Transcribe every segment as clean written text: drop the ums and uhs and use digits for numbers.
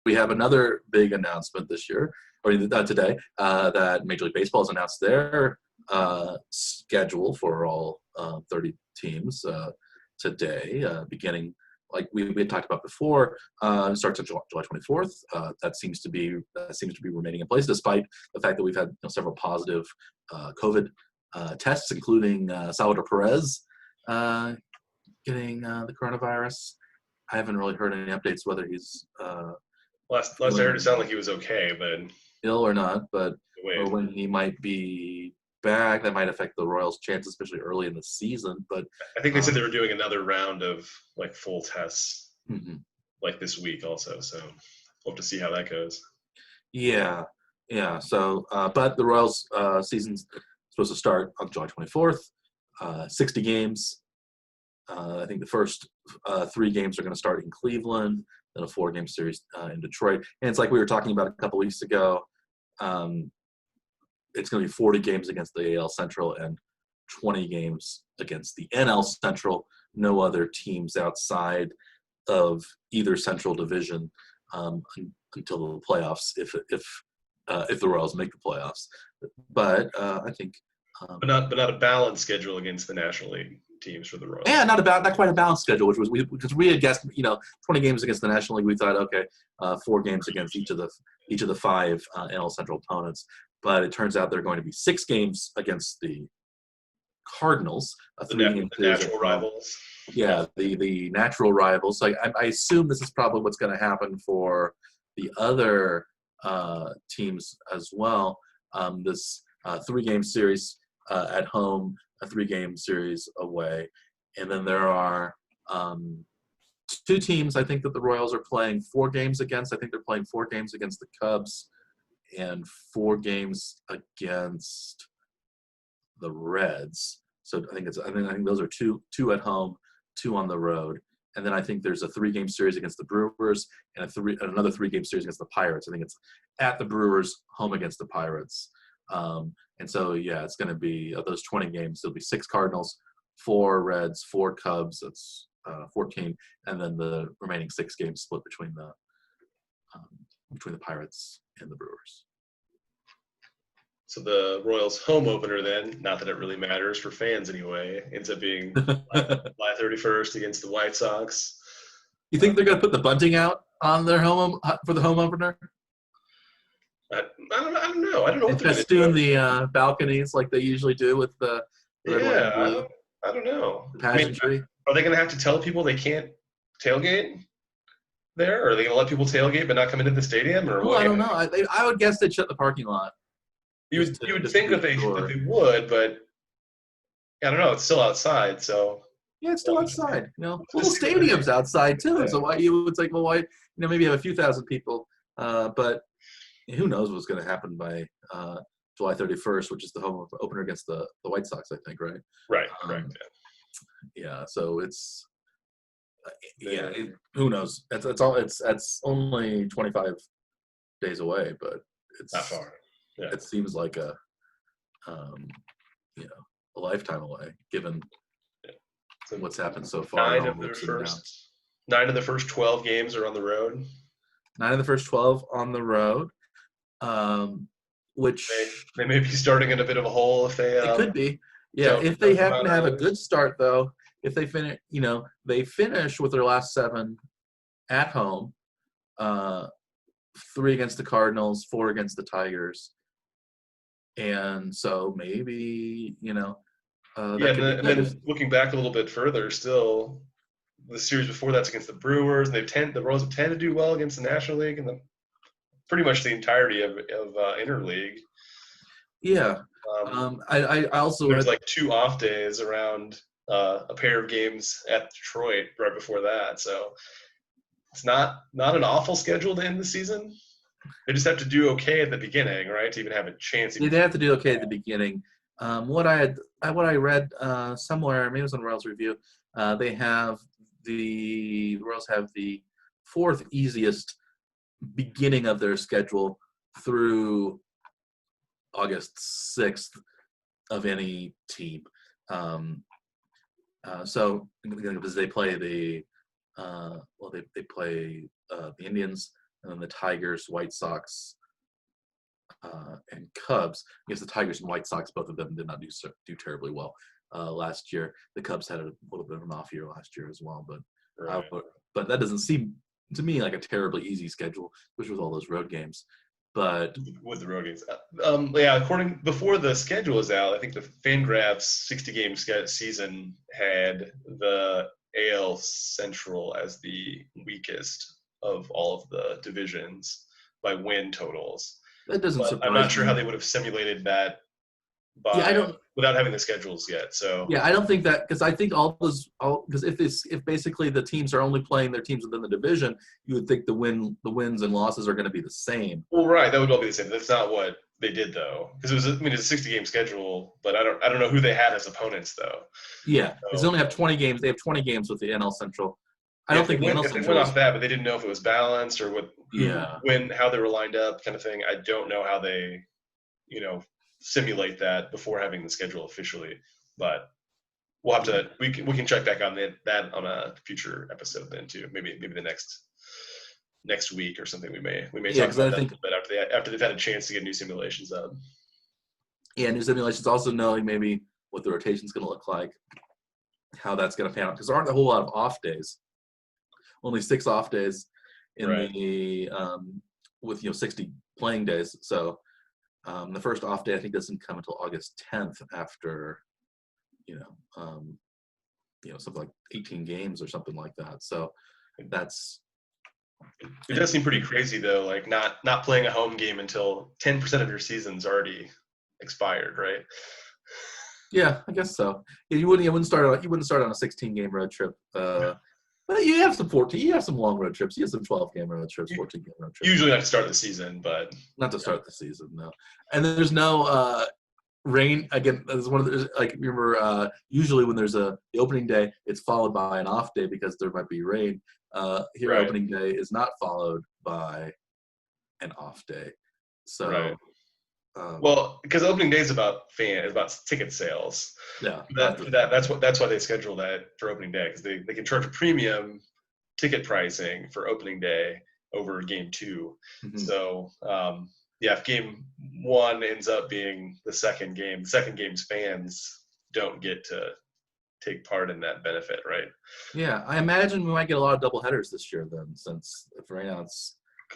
we have another big announcement this year, or today, that Major League Baseball has announced their schedule for all 30 teams today, beginning, like we had talked about before, starts on July 24th. That seems to be remaining in place, despite the fact that we've had several positive COVID tests, including Salvador Perez getting the coronavirus. I haven't really heard any updates whether he's last I heard it sounded like he was okay, but ill or not, or when he might be back. That might affect the Royals' chances, especially early in the season. But I think they said they were doing another round of like full tests like this week also. So we'll have to see how that goes. Yeah. So, but the Royals' season's supposed to start on July 24th. 60 games. I think the first 3 games are going to start in Cleveland, then a 4-game series in Detroit. And it's like we were talking about a couple weeks ago. It's going to be 40 games against the AL Central and 20 games against the NL Central. No other teams outside of either Central Division until the playoffs, if the Royals make the playoffs. But I think, but not a balanced schedule against the National League teams for the Royals. Yeah, not quite a balanced schedule, which was because we had guessed 20 games against the National League. We thought, okay, 4 games against each of the 5 NL Central opponents. But it turns out there are going to be 6 games against the Cardinals, the natural rivals. Yeah, the natural rivals. So I assume this is probably what's going to happen for the other teams as well. This 3-game series at home, a 3-game series away, and then there are 2 teams I think that the Royals are playing 4 games against. I think they're playing 4 games against the Cubs and 4 games against the Reds. So I think those are two at home, 2 on the road, and then I think there's a 3-game series against the Brewers and another 3-game series against the Pirates. I think it's at the Brewers, home against the Pirates. And so, yeah, it's going to be, of those 20 games, there'll be 6 Cardinals, 4 Reds, 4 Cubs. That's 14. And then the remaining 6 games split between the Pirates and the Brewers. So the Royals' home opener then, not that it really matters for fans anyway, ends up being July 31st against the White Sox. You think they're going to put the bunting out on their for the home opener? I don't know. I don't know. And festoon the balconies like they usually do with the red, white, and blue. I don't know. The pageantry. Are they going to have to tell people they can't tailgate there? Or are they going to let people tailgate but not come into the stadium? Or what? I don't know. I would guess they'd shut the parking lot. You would think that they would, but I don't know. It's still outside, so. Yeah, it's still outside. Little stadium's outside too. Yeah. So why you would think, well, why maybe have a few thousand people, but who knows what's going to happen by July 31st, which is the home opener against the White Sox, I think, right? Right, correct. Yeah, so it's who knows? It's only 25 days away, but it's not far. Yeah. It seems like a lifetime away, given what's happened so far. 9 of the first 12 games are on the road. 9 of the first 12 on the road. Which they may be starting in a bit of a hole if they. It could be, yeah. If they happen to have a good start, though, if they finish, they finish with their last 7 at home, 3 against the Cardinals, 4 against the Tigers, and so maybe and then looking back a little bit further, still the series before that's against the Brewers, and the Royals tend to do well against the National League and pretty much the entirety of interleague. Yeah. I also there's like 2 off days around a pair of games at Detroit right before that, so it's not an awful schedule to end the season. They just have to do okay at the beginning, right, to even have a chance. They have to do okay at the beginning. What I read somewhere, maybe it was on Royals Review, the Royals have the 4th easiest beginning of their schedule through August 6th of any team. So because they play they play the Indians, and then the Tigers, White Sox, and Cubs. I guess the Tigers and White Sox, both of them did not do terribly well last year. The Cubs had a little bit of an off year last year as well, Right. but that doesn't seem to me like a terribly easy schedule, especially with all those road games. But with the road games, according before the schedule was out, I think the FanGraphs 60-game season had the AL Central as the weakest of all of the divisions by win totals. that doesn't But surprise I'm not sure me. how they would have simulated that Yeah, I don't. without having the schedules yet. So Yeah, I don't think that, because I think because if basically the teams are only playing their teams within the division, you would think the wins and losses are going to be the same. well, right, that would all be the same. That's not what they did though, because it's a 60-game schedule, but I don't know who they had as opponents though. Yeah, because they So, only have 20 games. They have 20 games with the NL Central. I don't if they think the went NL if they Central went is. off that, but they didn't know if it was balanced or Yeah, how they were lined up, kind of thing. I don't know how they, simulate that before having the schedule officially, but we'll have to we can check back on that on a future episode then too. Maybe the next week or something. We may yeah, talk because about I that a think little bit after they've had a chance to get new simulations up. new simulations, also knowing maybe what the rotation's going to look like, how that's going to pan out, because there aren't a whole lot of off days. Only 6 off days in Right. the with 60 playing days. So the first off day I think doesn't come until August 10th after something like 18 games or something like that. So that's. It does seem pretty crazy though, like not playing a home game until 10% of your season's already expired, right? Yeah, I guess so. Yeah, you wouldn't start on a 16-game road trip. But you have some 14. You have some long road trips. You have some 12-game road trips, 14-game road trips. Usually not to start the season, but Not to start the season, no. And there's no rain. Again, there's one of the, like, remember, usually when there's the opening day, it's followed by an off day because there might be rain. Here, Right. opening day is not followed by an off day. So, right. Well, because opening day is about ticket sales. yeah, That's why they schedule that for opening day, because they can charge a premium ticket pricing for opening day over game 2. Mhm. So if game 1 ends up being the second game's fans don't get to take part in that benefit, right? Yeah, I imagine we might get a lot of double headers this year then, since if right now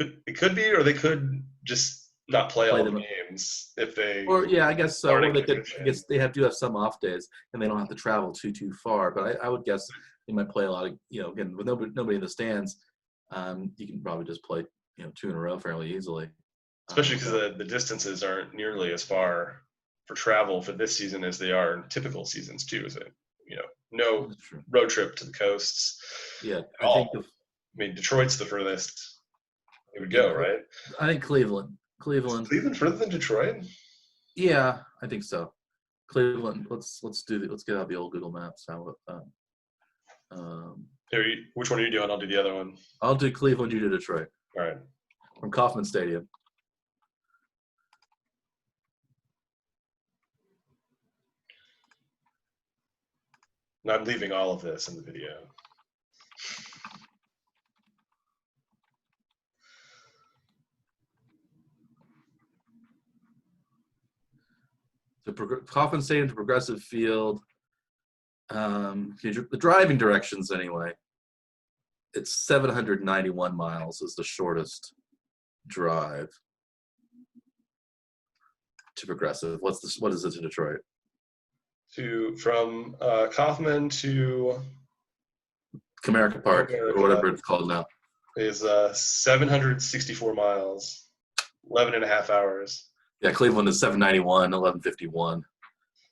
It could be, or they could just not play all the them. games if they. Or yeah, I guess so. aren't Or in they could. I contention. guess they do have some off days, and they don't have to travel too far. But I would guess they might play a lot of again with nobody in the stands. You can probably just play 2 in a row fairly easily. Especially because the distances aren't nearly as far for travel for this season as they are in typical seasons too. Is it? No That's true. road trip to the coasts. Yeah, I think Detroit's the furthest it would go, right? I think Cleveland. Is Cleveland further than Detroit? Yeah, I think so. Cleveland. Let's get out the old Google Maps. How about that? Which one are you doing? I'll do the other one. I'll do Cleveland. You do Detroit. All right. From Kauffman Stadium. And I'm leaving all of this in the video. So Kauffman Stadium to Progressive Field. The driving directions anyway. It's 791 miles is the shortest drive to Progressive. What is it to Detroit? From Kauffman to Comerica Park, or whatever it's called now. Is 764 miles, 11 and a half hours. Yeah, Cleveland is 791, 1151.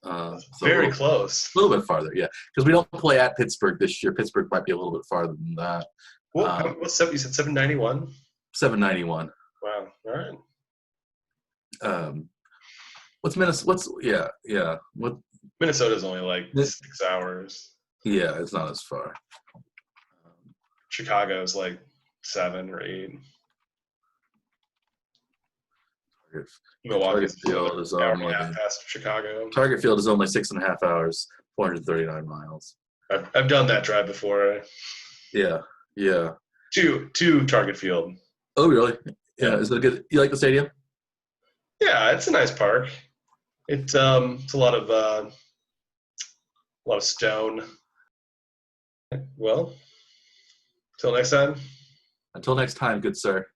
So very close. A little bit farther, yeah. Because we don't play at Pittsburgh this year. Pittsburgh might be a little bit farther than that. What's you said 791? 791. Wow. All right. What's Minnesota? Yeah. What? Minnesota's only like 6 hours. Yeah, it's not as far. Chicago's like 7 or 8. Milwaukee's Field is hour and a half past Chicago. Target Field is only 6.5 hours, 439 miles. I've done that drive before. Yeah. To Target Field. Oh, really? Yeah. Yeah. Is it good? You like the stadium? Yeah, it's a nice park. It's a lot of stone. Well, till next time. Until next time, good sir.